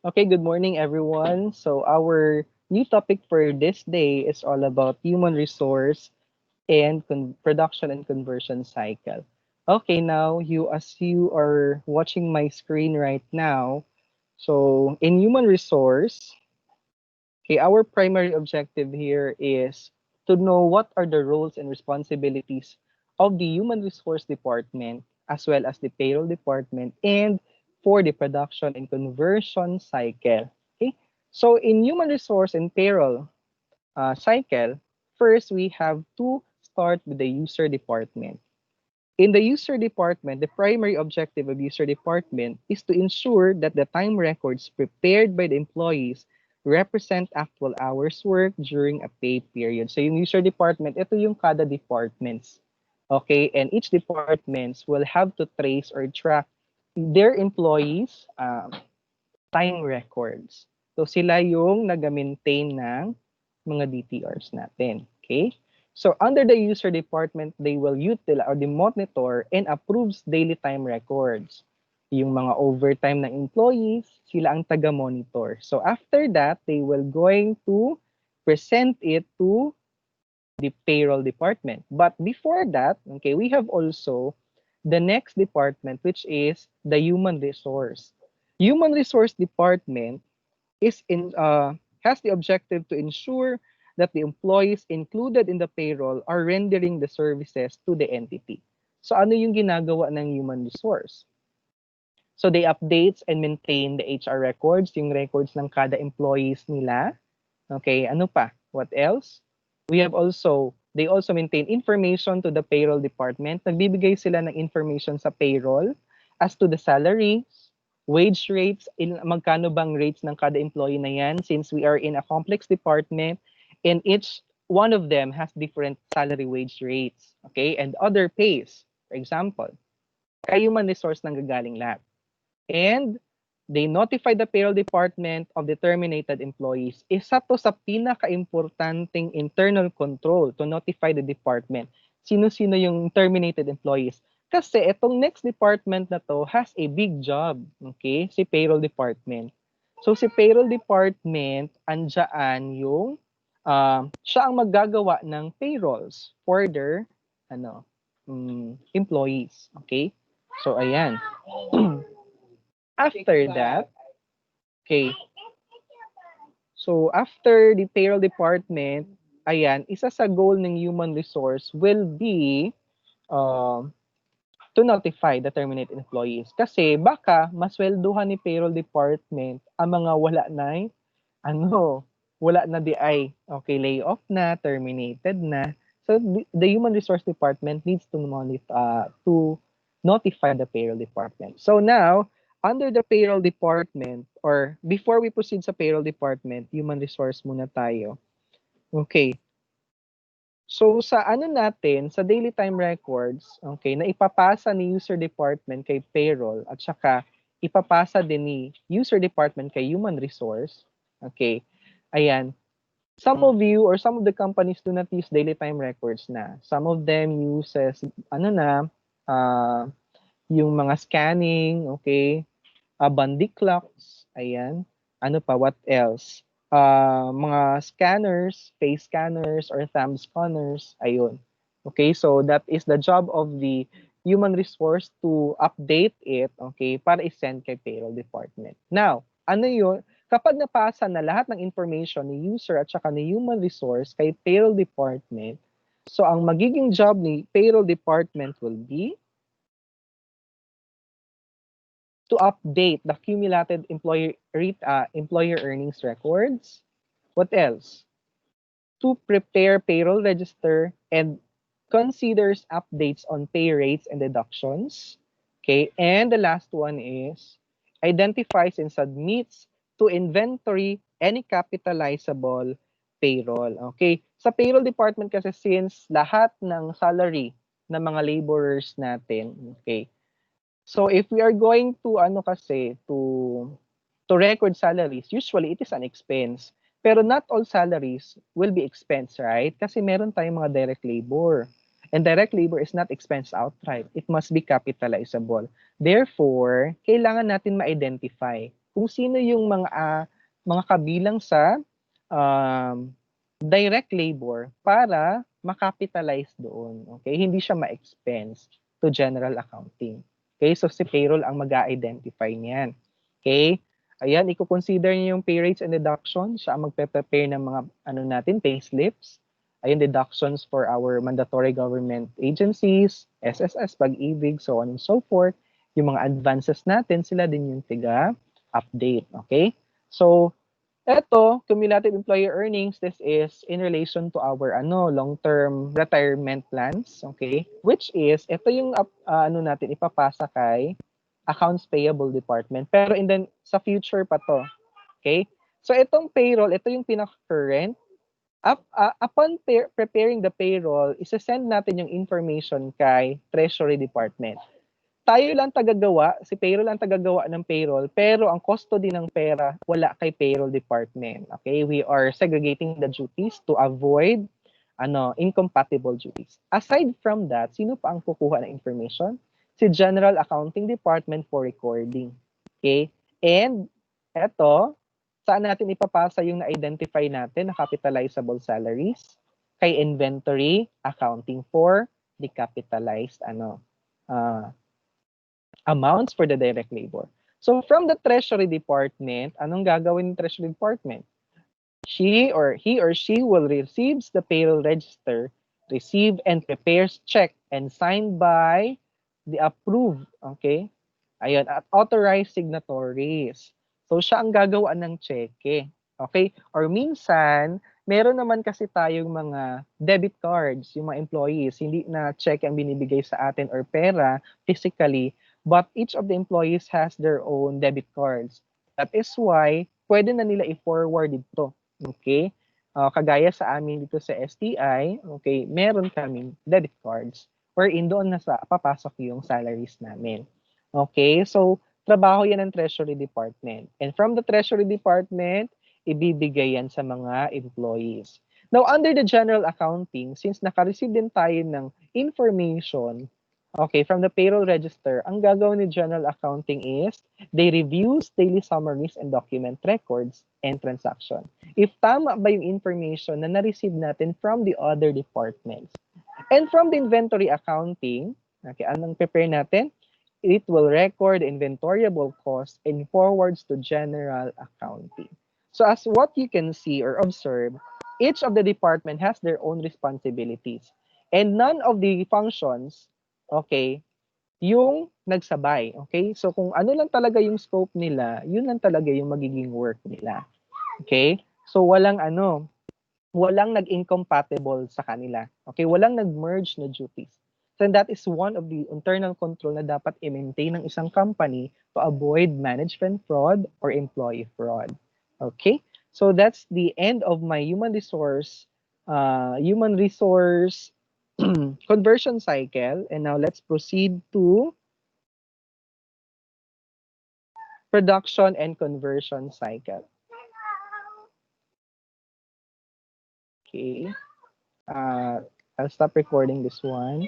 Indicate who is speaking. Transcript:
Speaker 1: Okay, good morning, everyone. So, our new topic for this day is all about human resource and production and conversion cycle. Okay, now as you are watching my screen right now, so in human resource, okay, our primary objective here is to know what are the roles and responsibilities of the human resource department as well as the payroll department and for the production and conversion cycle. Okay? So in human resource and payroll cycle, first we have to start with the user department. In the user department, the primary objective of user department is to ensure that the time records prepared by the employees represent actual hours worked during a pay period. So yung user department, ito yung kada departments. Okay, and each departments will have to trace or track their employees' time records. So sila yung nag-maintain ng mga DTRs natin. Okay? So under the user department, they will utilize or they monitor and approves daily time records. Yung mga overtime ng employees, sila ang taga-monitor. So after that, they will going to present it to the payroll department. But before that, okay, we have also the next department, which is the human resource. Human resource department is has the objective to ensure that the employees included in the payroll are rendering the services to the entity. So ano yung ginagawa ng human resource? So they updates and maintain the HR records, yung records ng kada employees nila. Okay, ano pa? What else? They also maintain information to the payroll department. Nagbibigay sila ng information sa payroll as to the salary, wage rates, magkano bang rates ng kada employee na yan since we are in a complex department and each one of them has different salary wage rates, okay? And other pays, for example, kay human resource nang gagaling lahat. And they notify the payroll department of the terminated employees. Isa to sa pinaka-importanting internal control to notify the department. Sino-sino yung terminated employees. Kasi itong next department na to has a big job. Okay? Si payroll department. So si payroll department, andyan yung siya ang maggagawa ng payrolls for their employees. Okay? So ayan. After that, okay. So after the payroll department, ayan, isa sa goal ng human resource will be uh, to notify the terminated employees. Kasi baka masweldohan ni payroll department ang mga ano, wala na di ay, okay, layoff na, terminated na. So the human resource department needs to notify the payroll department. So now, under the payroll department or before we proceed sa payroll department, human resource muna tayo. Okay. So sa ano natin, sa daily time records, okay, na ipapasa ni user department kay payroll at saka ipapasa din ni user department kay human resource. Okay. Ayan. Some of you or some of the companies do not use daily time records na. Some of them uses yung mga scanning, okay? Bandy clocks, ayan. Ano pa, what else? Mga scanners, face scanners or thumb scanners, ayun. Okay, so that is the job of the human resource to update it, okay, para i-send kay payroll department. Now, ano yun? Kapag napasa na lahat ng information ni user at saka ni human resource kay payroll department, so ang magiging job ni payroll department will be to update the cumulative employer earnings records. What else? To prepare payroll register and considers updates on pay rates and deductions. Okay, and the last one is identifies and submits to inventory any capitalizable payroll. Okay, sa payroll department kasi since lahat ng salary ng mga laborers natin, okay, so if we are going to to record salaries, usually it is an expense. Pero not all salaries will be expense, right? Kasi meron tayong mga direct labor. And direct labor is not expense outright. It must be capitalizable. Therefore, kailangan natin ma-identify kung sino yung mga kabilang sa um, direct labor para makapitalize doon. Okay? Hindi siya ma-expense to general accounting. Okay? So si payroll ang mag-a-identify niyan. Okay? Ayan, i-consider niyo yung pay rates and deductions. Siya ang magpe-prepare ng mga pay slips. Ayun, deductions for our mandatory government agencies, SSS, Pag-ibig, so on and so forth. Yung mga advances natin, sila din yung tiga-update. Okay? So, eto, cumulative employer earnings, this is in relation to our long-term retirement plans, okay? Which is, ito yung natin ipapasa kay accounts payable department. Pero sa future pa to, okay? So itong payroll, ito yung pinaka-current. Upon preparing the payroll, isa-send natin yung information kay Treasury Department. Tayo lang tagagawa, si payroll ang tagagawa ng payroll, pero ang custody ng pera wala kay payroll department. Okay? We are segregating the duties to avoid incompatible duties. Aside from that, sino pa ang kukuha ng information? Si General Accounting Department for recording. Okay? And eto, saan natin ipapasa yung na-identify natin na capitalizable salaries? Kay inventory accounting for the capitalized amounts for the direct labor. So from the Treasury Department, anong gagawin ng Treasury Department? He or she will receives the payroll register, receive and prepares check and signed by the approved, okay? Ayun, at authorized signatories. So siya ang gagawa ng cheque. Okay? Or minsan, meron naman kasi tayong mga debit cards, yung mga employees, hindi na cheque ang binibigay sa atin or pera physically, but each of the employees has their own debit cards. That is why, pwede na nila i-forward ito. Okay? Kagaya sa amin dito sa STI, okay, meron kaming debit cards wherein doon na papasok yung salaries namin. Okay, so trabaho yan ng Treasury Department. And from the Treasury Department, ibibigay yan sa mga employees. Now, under the general accounting, since naka-receive din tayo ng information, okay, from the payroll register, ang gagawin ni general accounting is they reviews daily summaries and document records and transaction. If tama ba yung information na na-receive natin from the other departments. And from the inventory accounting, okay, anong prepare natin? It will record inventoriable costs and forwards to general accounting. So as what you can see or observe, each of the department has their own responsibilities. And none of the functions, okay, yung nagsabay. Okay? So kung ano lang talaga yung scope nila, yun lang talaga yung magiging work nila. Okay? So walang nag-incompatible sa kanila. Okay? Walang nag-merge na duties. So that is one of the internal control na dapat i-maintain ng isang company to avoid management fraud or employee fraud. Okay? So that's the end of my human resource conversion cycle. And now let's proceed to production and conversion cycle. Okay. I'll stop recording this one.